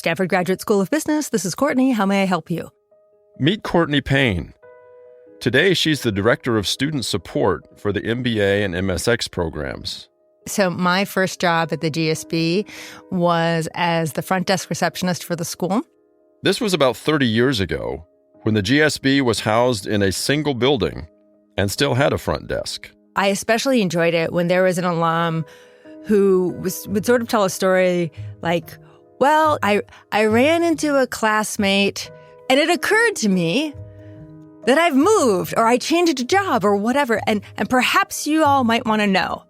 Stanford Graduate School of Business. This is Courtney. How may I help you? Meet Courtney Payne. Today, she's the Director of Student Support for the MBA and MSx programs. So my first job at the GSB was as the front desk receptionist for the school. This was about 30 years ago, when the GSB was housed in a single building and still had a front desk. I especially enjoyed it when there was an alum who would sort of tell a story like, well, I ran into a classmate and it occurred to me that I've moved or I changed a job or whatever, and perhaps you all might want to know.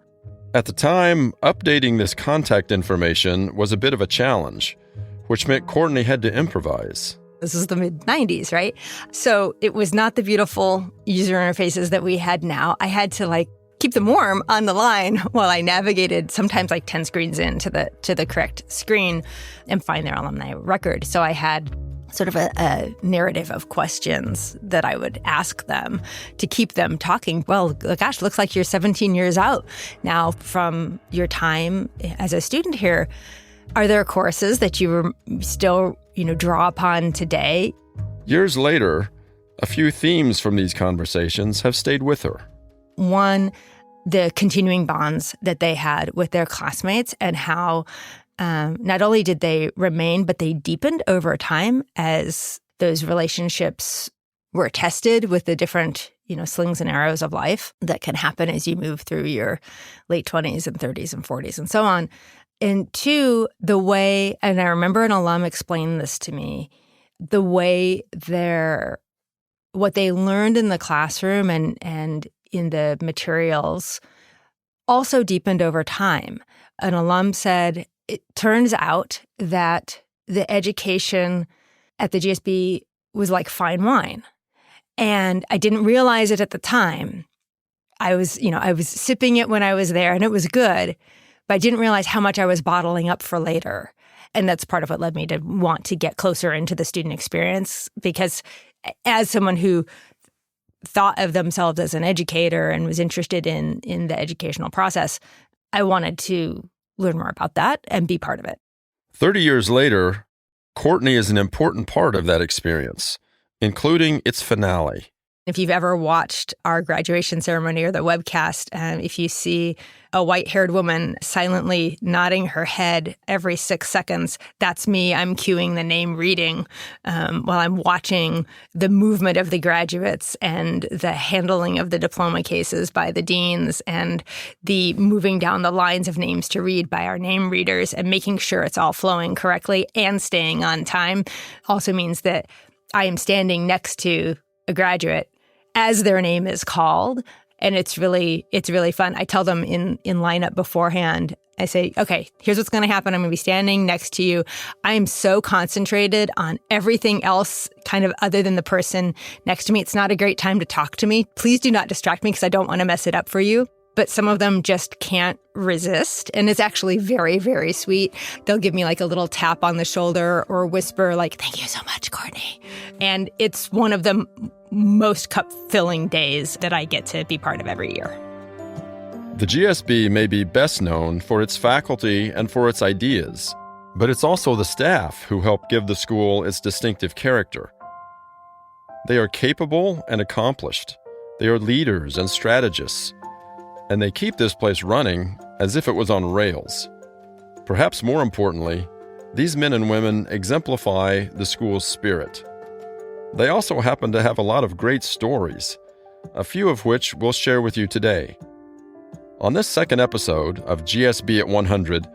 At the time, updating this contact information was a bit of a challenge, which meant Courtney had to improvise. This is the mid-90s, right? So it was not the beautiful user interfaces that we had now. I had to keep them warm on the line while I navigated sometimes 10 screens into the correct screen and find their alumni record. So I had sort of a narrative of questions that I would ask them to keep them talking. Well, gosh, looks like you're 17 years out now from your time as a student here. Are there courses that you still, draw upon today? Years later, a few themes from these conversations have stayed with her. One, the continuing bonds that they had with their classmates and how not only did they remain, but they deepened over time as those relationships were tested with the different, slings and arrows of life that can happen as you move through your late 20s and 30s and 40s and so on. And two, the way, and I remember an alum explained this to me, the way what they learned in the classroom and in the materials also deepened over time. An alum said, it turns out that the education at the GSB was like fine wine. And I didn't realize it at the time. I was sipping it when I was there and it was good, but I didn't realize how much I was bottling up for later. And that's part of what led me to want to get closer into the student experience, because as someone who thought of themselves as an educator and was interested in the educational process, I wanted to learn more about that and be part of it. 30 years later, Courtney is an important part of that experience, including its finale. If you've ever watched our graduation ceremony or the webcast, if you see a white-haired woman silently nodding her head every 6 seconds, that's me. I'm cueing the name reading while I'm watching the movement of the graduates and the handling of the diploma cases by the deans and the moving down the lines of names to read by our name readers and making sure it's all flowing correctly and staying on time also means that I am standing next to a graduate as their name is called. And it's really fun. I tell them in lineup beforehand, I say, okay, here's what's going to happen. I'm going to be standing next to you. I am so concentrated on everything else kind of other than the person next to me. It's not a great time to talk to me. Please do not distract me because I don't want to mess it up for you. But some of them just can't resist. And it's actually very, very sweet. They'll give me a little tap on the shoulder or whisper thank you so much, Courtney. And it's one of the most cup-filling days that I get to be part of every year. The GSB may be best known for its faculty and for its ideas, but it's also the staff who help give the school its distinctive character. They are capable and accomplished. They are leaders and strategists. And they keep this place running as if it was on rails. Perhaps more importantly, these men and women exemplify the school's spirit. They also happen to have a lot of great stories, a few of which we'll share with you today. On this second episode of GSB at 100,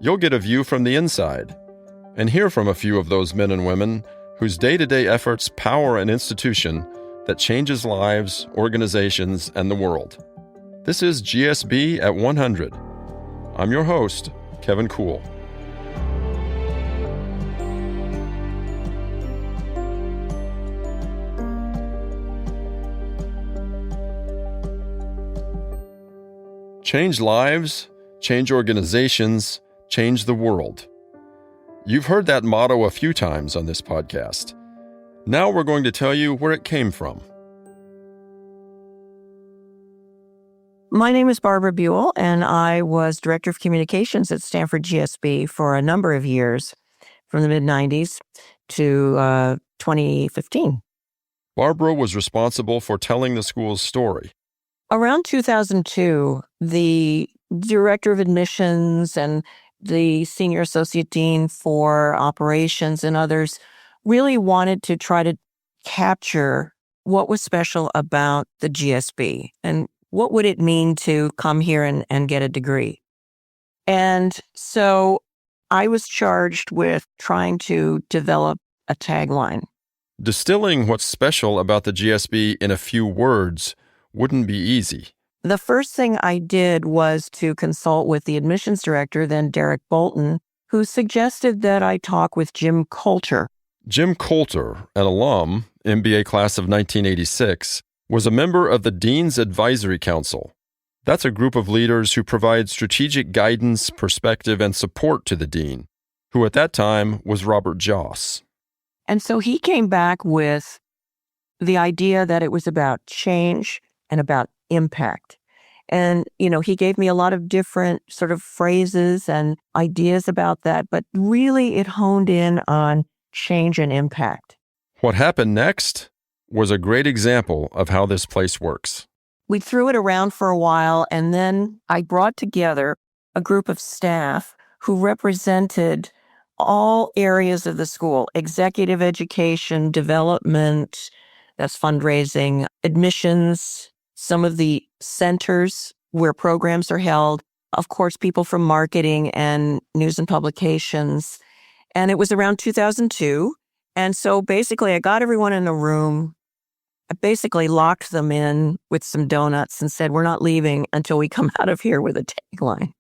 you'll get a view from the inside and hear from a few of those men and women whose day-to-day efforts power an institution that changes lives, organizations, and the world. This is GSB at 100. I'm your host, Kevin Kuhl. Change lives, change organizations, change the world. You've heard that motto a few times on this podcast. Now we're going to tell you where it came from. My name is Barbara Buell, and I was Director of Communications at Stanford GSB for a number of years. from the mid-90s to 2015. Barbara was responsible for telling the school's story. Around 2002, the director of admissions and the senior associate dean for operations and others really wanted to try to capture what was special about the GSB and what would it mean to come here and get a degree. And so I was charged with trying to develop a tagline. Distilling what's special about the GSB in a few words wouldn't be easy. The first thing I did was to consult with the admissions director, then Derek Bolton, who suggested that I talk with Jim Coulter. Jim Coulter, an alum, MBA class of 1986, was a member of the Dean's Advisory Council. That's a group of leaders who provide strategic guidance, perspective, and support to the dean, who at that time was Robert Joss. And so he came back with the idea that it was about change and about impact. And, he gave me a lot of different sort of phrases and ideas about that, but really it honed in on change and impact. What happened next was a great example of how this place works. We threw it around for a while, and then I brought together a group of staff who represented all areas of the school: executive education, development, that's fundraising, admissions, some of the centers where programs are held, of course, people from marketing and news and publications. And it was around 2002. And so basically I got everyone in a room. I basically locked them in with some donuts and said, we're not leaving until we come out of here with a tagline.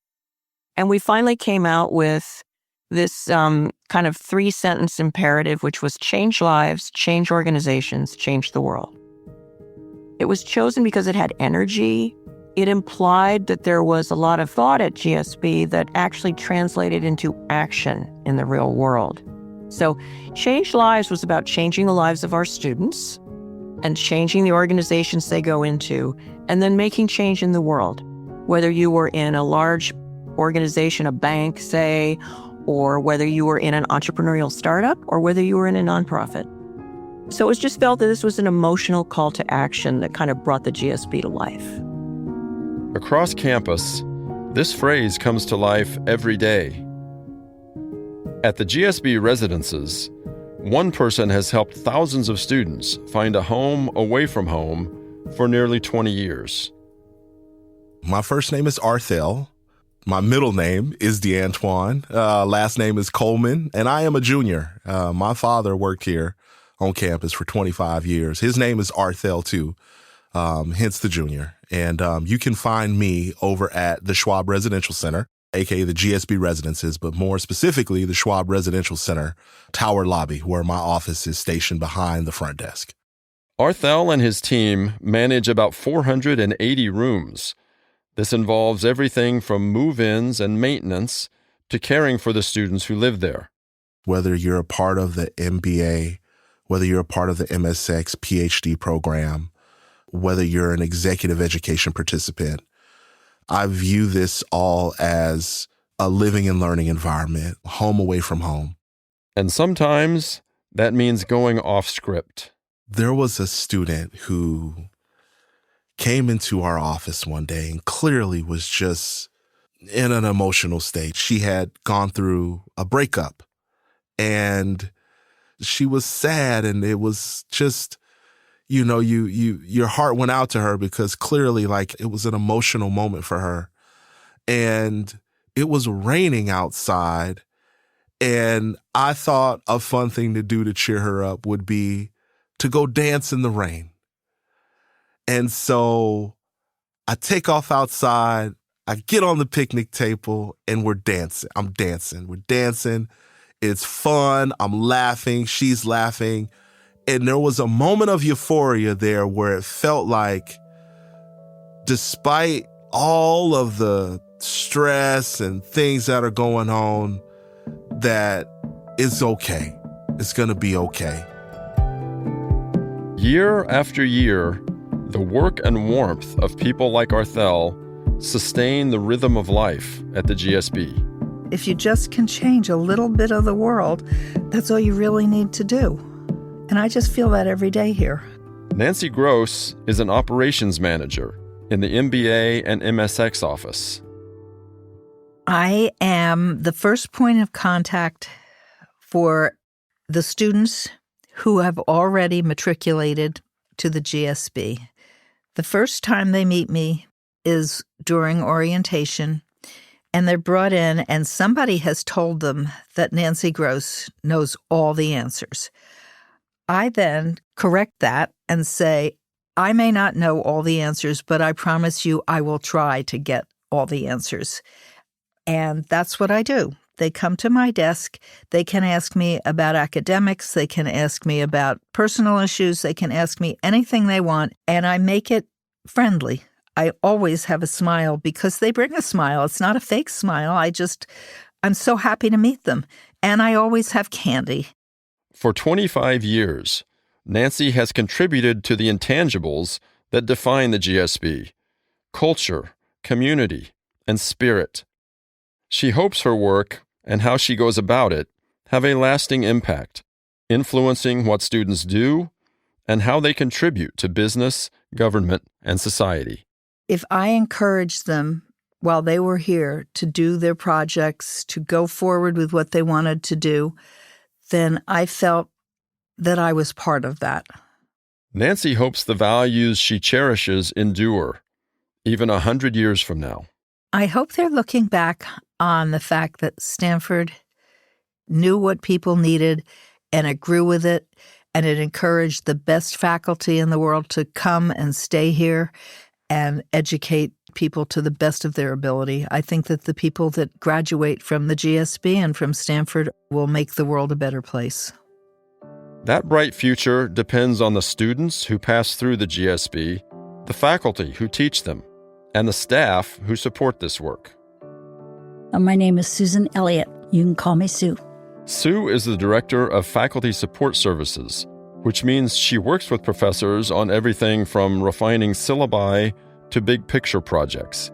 And we finally came out with this kind of 3-sentence imperative, which was change lives, change organizations, change the world. It was chosen because it had energy. It implied that there was a lot of thought at GSB that actually translated into action in the real world. So Change Lives was about changing the lives of our students and changing the organizations they go into, and then making change in the world, whether you were in a large organization, a bank, say, or whether you were in an entrepreneurial startup, or whether you were in a nonprofit. So it was just felt that this was an emotional call to action that kind of brought the GSB to life. Across campus, this phrase comes to life every day. At the GSB residences, one person has helped thousands of students find a home away from home for nearly 20 years. My first name is Arthel. My middle name is DeAntoine. Last name is Coleman, and I am a junior. My father worked here on campus for 25 years. His name is Arthel, too, hence the junior. And you can find me over at the Schwab Residential Center, a.k.a. the GSB Residences, but more specifically, the Schwab Residential Center Tower Lobby, where my office is stationed behind the front desk. Arthel and his team manage about 480 rooms. This involves everything from move-ins and maintenance to caring for the students who live there. Whether you're a part of the MBA, whether you're a part of the MSx PhD program, whether you're an executive education participant, I view this all as a living and learning environment, home away from home. And sometimes that means going off script. There was a student who came into our office one day and clearly was just in an emotional state. She had gone through a breakup and she was sad, and it was just, your heart went out to her because clearly it was an emotional moment for her. And it was raining outside, and I thought a fun thing to do to cheer her up would be to go dance in the rain. And so I take off outside, I get on the picnic table, and we're dancing. I'm dancing. We're dancing. It's fun. I'm laughing. She's laughing. And there was a moment of euphoria there where it felt like, despite all of the stress and things that are going on, that it's okay. It's going to be okay. Year after year, the work and warmth of people like Arthel sustain the rhythm of life at the GSB. If you just can change a little bit of the world, that's all you really need to do. And I just feel that every day here. Nancy Gross is an operations manager in the MBA and MSx office. I am the first point of contact for the students who have already matriculated to the GSB. The first time they meet me is during orientation, and they're brought in, and somebody has told them that Nancy Gross knows all the answers. I then correct that and say, I may not know all the answers, but I promise you I will try to get all the answers. And that's what I do. They come to my desk. They can ask me about academics. They can ask me about personal issues. They can ask me anything they want, and I make it friendly. I always have a smile because they bring a smile. It's not a fake smile. I'm so happy to meet them. And I always have candy. For 25 years, Nancy has contributed to the intangibles that define the GSB: culture, community, and spirit. She hopes her work and how she goes about it have a lasting impact, influencing what students do and how they contribute to business, government, and society. If I encouraged them while they were here to do their projects, to go forward with what they wanted to do, then I felt that I was part of that. Nancy hopes the values she cherishes endure, even 100 years from now. I hope they're looking back on the fact that Stanford knew what people needed, and it grew with it, and it encouraged the best faculty in the world to come and stay here and educate people to the best of their ability. I think that the people that graduate from the GSB and from Stanford will make the world a better place. That bright future depends on the students who pass through the GSB, the faculty who teach them, and the staff who support this work. My name is Susan Elliott. You can call me Sue. Sue is the Director of Faculty Support Services, which means she works with professors on everything from refining syllabi to big picture projects.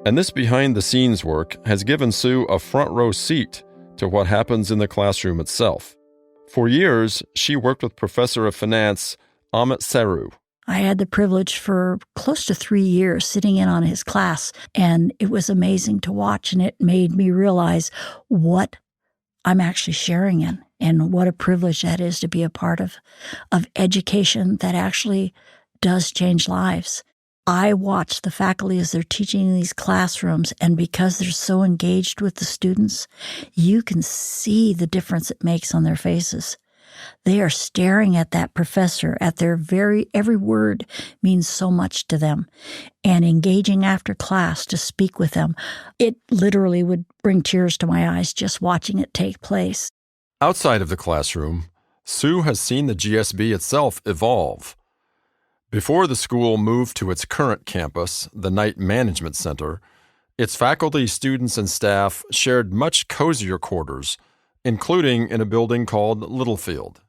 And this behind-the-scenes work has given Sue a front-row seat to what happens in the classroom itself. For years, she worked with Professor of Finance Amit Seru. I had the privilege for close to 3 years sitting in on his class, and it was amazing to watch, and it made me realize what I'm actually sharing in and what a privilege that is to be a part of education that actually does change lives. I watch the faculty as they're teaching in these classrooms, and because they're so engaged with the students, you can see the difference it makes on their faces. They are staring at that professor, at their every word means so much to them, and engaging after class to speak with them. It literally would bring tears to my eyes just watching it take place. Outside of the classroom, Sue has seen the GSB itself evolve. Before the school moved to its current campus, the Knight Management Center, its faculty, students, and staff shared much cozier quarters, including in a building called Littlefield.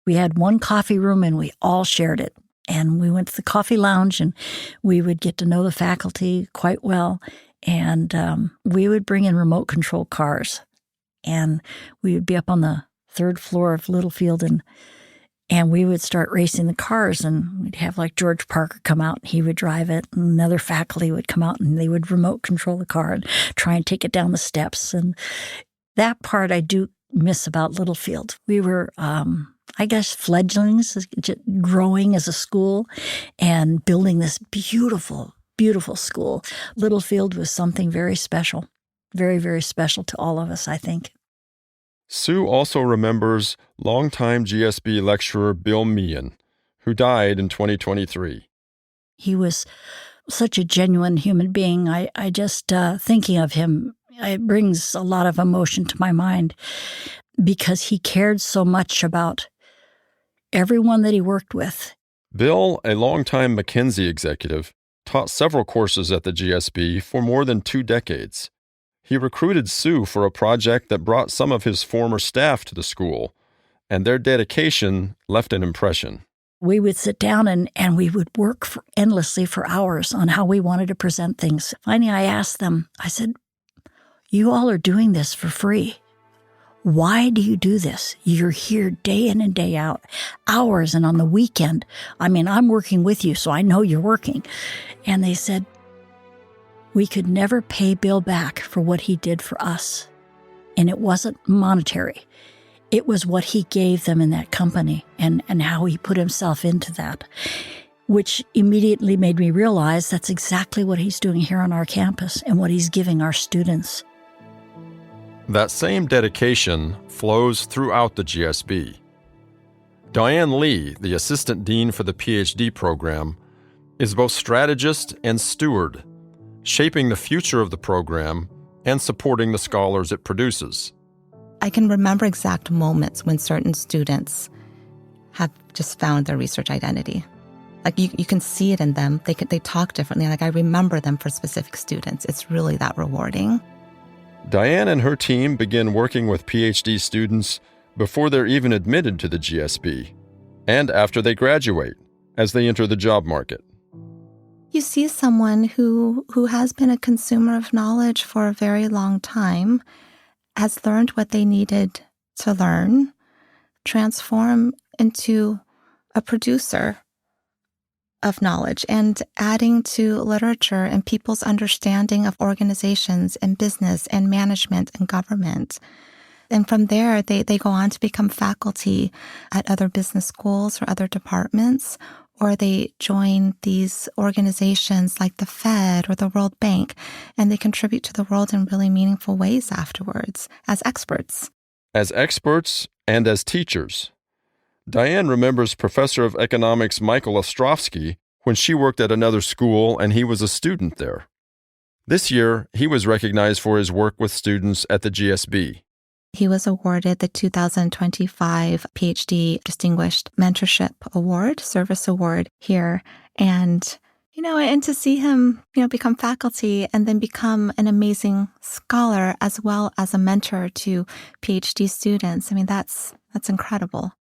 We had one coffee room and we all shared it. And we went to the coffee lounge and we would get to know the faculty quite well. And we would bring in remote control cars. And we would be up on the 3rd floor of Littlefield and we would start racing the cars, and we'd have like George Parker come out and he would drive it, and another faculty would come out and they would remote control the car and try and take it down the steps. And that part I do miss about Littlefield. We were, I guess, fledglings, growing as a school and building this beautiful, beautiful school. Littlefield was something very special, very, very special to all of us, I think. Sue also remembers longtime GSB lecturer Bill Meehan, who died in 2023. He was such a genuine human being. I just, thinking of him, it brings a lot of emotion to my mind because he cared so much about everyone that he worked with. Bill, a longtime McKinsey executive, taught several courses at the GSB for more than 2 decades. He recruited Sue for a project that brought some of his former staff to the school, and their dedication left an impression. We would sit down and we would work endlessly for hours on how we wanted to present things. Finally, I asked them, I said, You all are doing this for free. Why do you do this? You're here day in and day out, hours, and on the weekend. I mean, I'm working with you, so I know you're working. And they said, we could never pay Bill back for what he did for us. And it wasn't monetary. It was what he gave them in that company and how he put himself into that, which immediately made me realize that's exactly what he's doing here on our campus and what he's giving our students. That same dedication flows throughout the GSB. Diane Lee, the assistant dean for the PhD program, is both strategist and steward, shaping the future of the program and supporting the scholars it produces. I can remember exact moments when certain students have just found their research identity. Like you can see it in them. They talk differently. Like I remember them for specific students. It's really that rewarding. Diane and her team begin working with PhD students before they're even admitted to the GSB, and after they graduate, as they enter the job market. You see someone who has been a consumer of knowledge for a very long time, has learned what they needed to learn, transform into a producer of knowledge and adding to literature and people's understanding of organizations and business and management and government. And from there, they go on to become faculty at other business schools or other departments, or they join these organizations like the Fed or the World Bank, and they contribute to the world in really meaningful ways afterwards as experts. As experts and as teachers. Diane remembers Professor of Economics Michael Ostrovsky when she worked at another school and he was a student there. This year, he was recognized for his work with students at the GSB. He was awarded the 2025 PhD Distinguished Mentorship Award, Service Award here. And to see him, become faculty and then become an amazing scholar as well as a mentor to PhD students. I mean, that's incredible.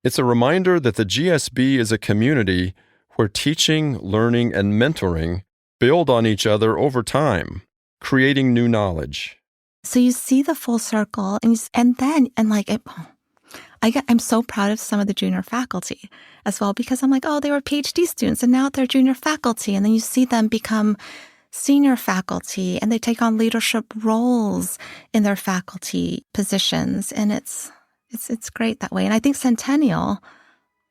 It's a reminder that the GSB is a community where teaching, learning, and mentoring build on each other over time, creating new knowledge. So you see the full circle, I'm so proud of some of the junior faculty as well, because I'm like, oh, they were PhD students and now they're junior faculty. And then you see them become senior faculty and they take on leadership roles in their faculty positions. And it's great that way. And I think Centennial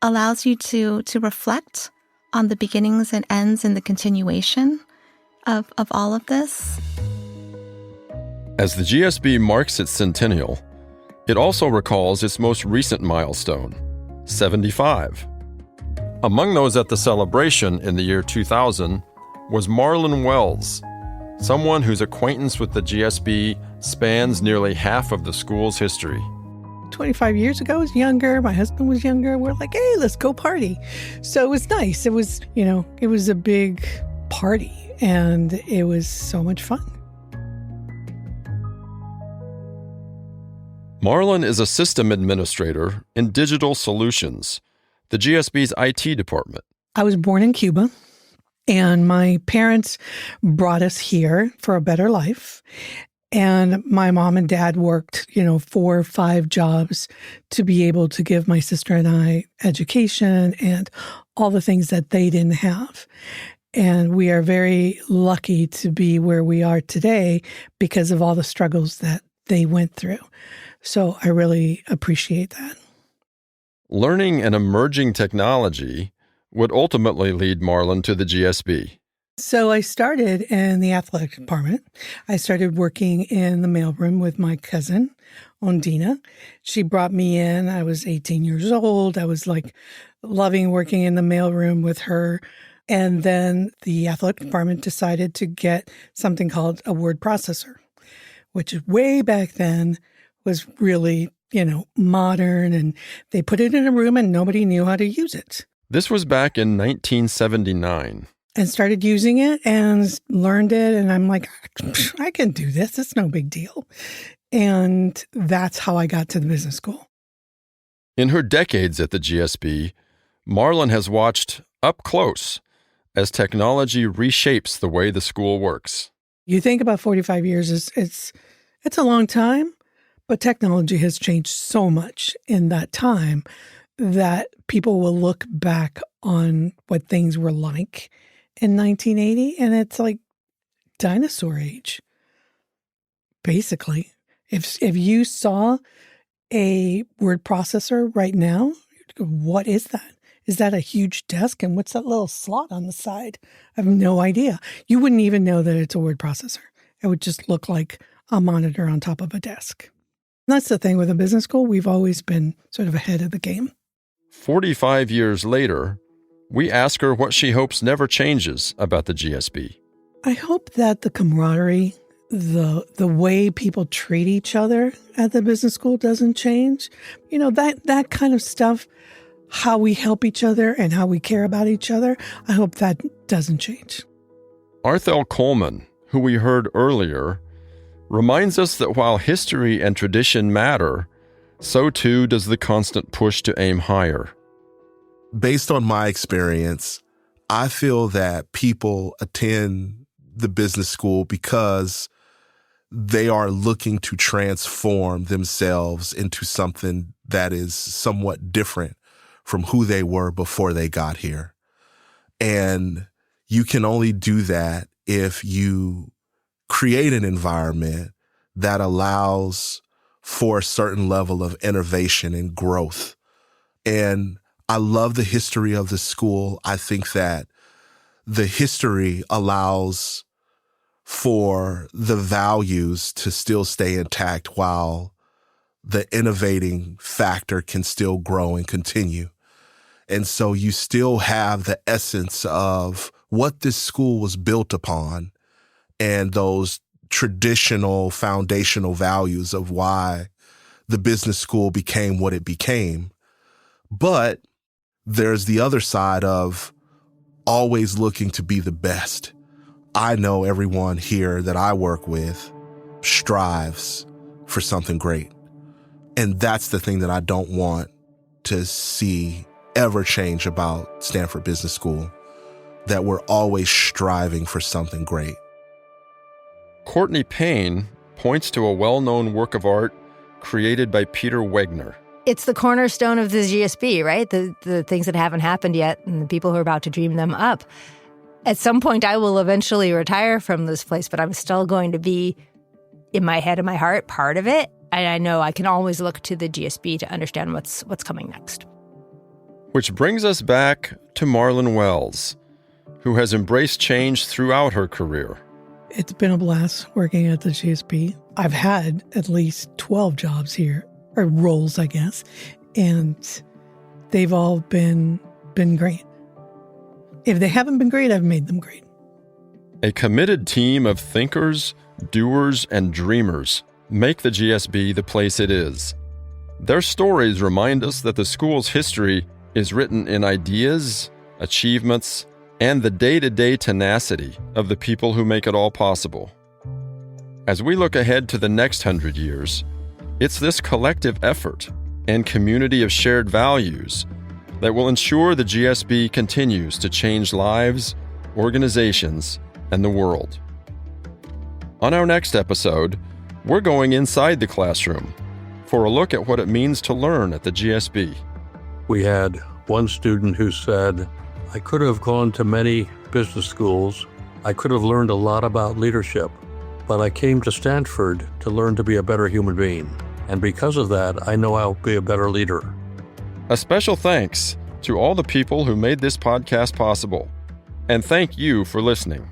allows you to reflect on the beginnings and ends and the continuation of all of this. As the GSB marks its centennial, it also recalls its most recent milestone, 75. Among those at the celebration in the year 2000 was Marlon Wells, someone whose acquaintance with the GSB spans nearly half of the school's history. 25 years ago, I was younger. My husband was younger. We're like, hey, let's go party. So it was nice. It was, it was a big party and it was so much fun. Marlon is a system administrator in digital solutions, the GSB's IT department. I was born in Cuba, and my parents brought us here for a better life. And my mom and dad worked, 4 or 5 jobs to be able to give my sister and I education and all the things that they didn't have. And we are very lucky to be where we are today because of all the struggles that they went through. So I really appreciate that. Learning an emerging technology would ultimately lead Marlon to the GSB. So I started in the athletic department. I started working in the mailroom with my cousin, Ondina. She brought me in. I was 18 years old. I was loving working in the mailroom with her. And then the athletic department decided to get something called a word processor, which way back then was really, modern. And they put it in a room and nobody knew how to use it. This was back in 1979. And started using it and learned it. And I'm like, I can do this. It's no big deal. And that's how I got to the business school. In her decades at the GSB, Marlon has watched up close as technology reshapes the way the school works. You think about 45 years, it's a long time, but technology has changed so much in that time that people will look back on what things were like in 1980, and it's like dinosaur age, basically. If you saw a word processor right now, what is that? Is that a huge desk? And what's that little slot on the side? I have no idea. You wouldn't even know that it's a word processor. It would just look like a monitor on top of a desk. And that's the thing with a business school. We've always been sort of ahead of the game. 45 years later, we ask her what she hopes never changes about the GSB. I hope that the camaraderie, the way people treat each other at the business school doesn't change. You know, that kind of stuff, how we help each other and how we care about each other, I hope that doesn't change. Arthel Coleman, who we heard earlier, reminds us that while history and tradition matter, so too does the constant push to aim higher. Based on my experience, I feel that people attend the business school because they are looking to transform themselves into something that is somewhat different from who they were before they got here. And you can only do that if you create an environment that allows for a certain level of innovation and growth. And I love the history of the school. I think that the history allows for the values to still stay intact while the innovating factor can still grow and continue. And so you still have the essence of what this school was built upon and those traditional foundational values of why the business school became what it became. But there's the other side of always looking to be the best. I know everyone here that I work with strives for something great. And that's the thing that I don't want to see ever change about Stanford Business School, that we're always striving for something great. Courtney Payne points to a well-known work of art created by Peter Wegner. It's the cornerstone of the GSB, right? The things that haven't happened yet and the people who are about to dream them up. At some point, I will eventually retire from this place, but I'm still going to be, in my head and my heart, part of it. And I know I can always look to the GSB to understand what's coming next. Which brings us back to Marlon Wells, who has embraced change throughout her career. It's been a blast working at the GSB. I've had at least 12 jobs here, or roles, I guess, and they've all been great. If they haven't been great, I've made them great. A committed team of thinkers, doers, and dreamers make the GSB the place it is. Their stories remind us that the school's history is written in ideas, achievements, and the day-to-day tenacity of the people who make it all possible. As we look ahead to the next 100 years, it's this collective effort and community of shared values that will ensure the GSB continues to change lives, organizations, and the world. On our next episode, we're going inside the classroom for a look at what it means to learn at the GSB. We had one student who said, I could have gone to many business schools. I could have learned a lot about leadership, but I came to Stanford to learn to be a better human being. And because of that, I know I'll be a better leader. A special thanks to all the people who made this podcast possible. And thank you for listening.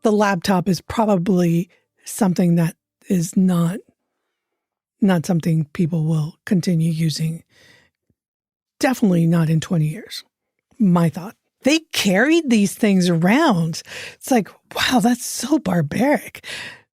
The laptop is probably something that is not something people will continue using. Definitely not in 20 years. My thought. They carried these things around. It's like, wow, that's so barbaric.